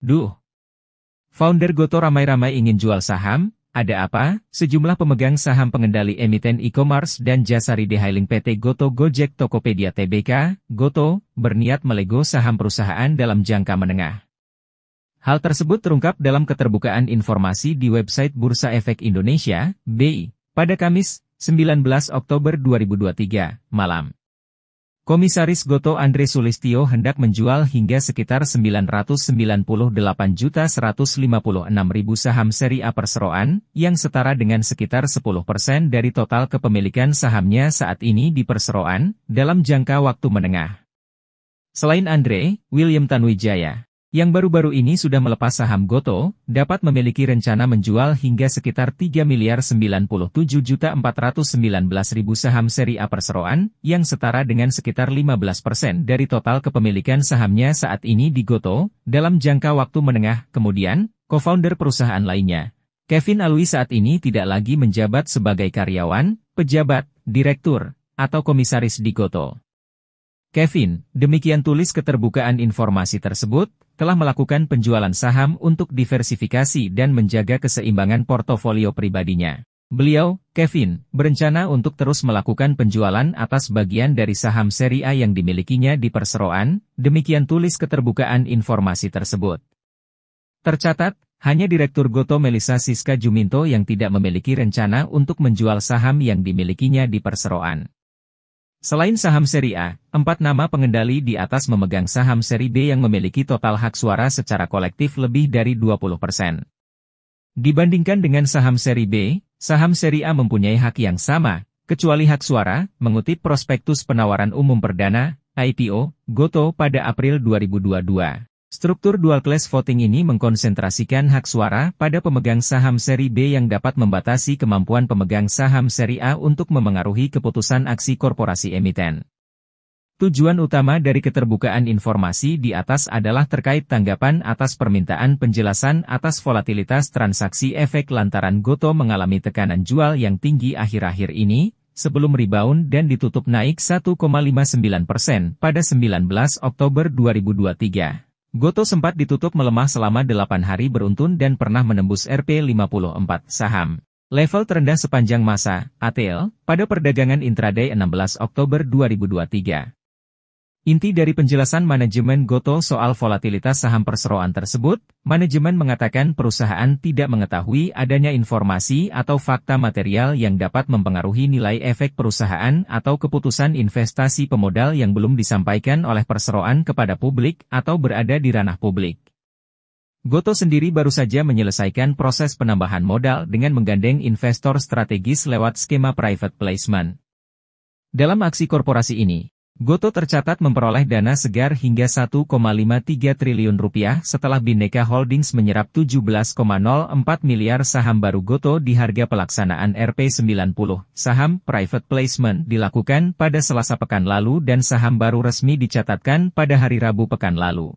Duh, founder Goto ramai-ramai ingin jual saham, ada apa? Sejumlah pemegang saham pengendali emiten e-commerce dan jasa retailing PT Goto Gojek Tokopedia Tbk, Goto, berniat melego saham perusahaan dalam jangka menengah. Hal tersebut terungkap dalam keterbukaan informasi di website Bursa Efek Indonesia, BI, pada Kamis, 19 Oktober 2023, malam. Komisaris Goto Andre Sulistyo hendak menjual hingga sekitar 998.156.000 saham seri A perseroan, yang setara dengan sekitar 10% dari total kepemilikan sahamnya saat ini di perseroan, dalam jangka waktu menengah. Selain Andre, William Tanuwijaya, yang baru-baru ini sudah melepas saham Goto, dapat memiliki rencana menjual hingga sekitar 3.097.419.000 saham seri A perseroan, yang setara dengan sekitar 15% dari total kepemilikan sahamnya saat ini di Goto, dalam jangka waktu menengah. Kemudian, co-founder perusahaan lainnya, Kevin Alwi saat ini tidak lagi menjabat sebagai karyawan, pejabat, direktur, atau komisaris di Goto. Kevin, demikian tulis keterbukaan informasi tersebut, telah melakukan penjualan saham untuk diversifikasi dan menjaga keseimbangan portofolio pribadinya. Beliau, Kevin, berencana untuk terus melakukan penjualan atas bagian dari saham seri A yang dimilikinya di perseroan, demikian tulis keterbukaan informasi tersebut. Tercatat, hanya Direktur Goto Melissa Siska Juminto yang tidak memiliki rencana untuk menjual saham yang dimilikinya di perseroan. Selain saham seri A, 4 nama pengendali di atas memegang saham seri B yang memiliki total hak suara secara kolektif lebih dari 20%. Dibandingkan dengan saham seri B, saham seri A mempunyai hak yang sama, kecuali hak suara, mengutip prospektus penawaran umum perdana, IPO, Goto pada April 2022. Struktur dual class voting ini mengkonsentrasikan hak suara pada pemegang saham seri B yang dapat membatasi kemampuan pemegang saham seri A untuk memengaruhi keputusan aksi korporasi emiten. Tujuan utama dari keterbukaan informasi di atas adalah terkait tanggapan atas permintaan penjelasan atas volatilitas transaksi efek lantaran Goto mengalami tekanan jual yang tinggi akhir-akhir ini, sebelum rebound dan ditutup naik 1,59% pada 19 Oktober 2023. Goto sempat ditutup melemah selama 8 hari beruntun dan pernah menembus Rp54 saham. Level terendah sepanjang masa, ATL, pada perdagangan intraday 16 Oktober 2023. Inti dari penjelasan manajemen Goto soal volatilitas saham perseroan tersebut, manajemen mengatakan perusahaan tidak mengetahui adanya informasi atau fakta material yang dapat mempengaruhi nilai efek perusahaan atau keputusan investasi pemodal yang belum disampaikan oleh perseroan kepada publik atau berada di ranah publik. Goto sendiri baru saja menyelesaikan proses penambahan modal dengan menggandeng investor strategis lewat skema private placement. Dalam aksi korporasi ini, Goto tercatat memperoleh dana segar hingga Rp1,53 triliun setelah Bhinneka Holdings menyerap 17,04 miliar saham baru Goto di harga pelaksanaan Rp90. Saham private placement dilakukan pada Selasa pekan lalu dan saham baru resmi dicatatkan pada hari Rabu pekan lalu.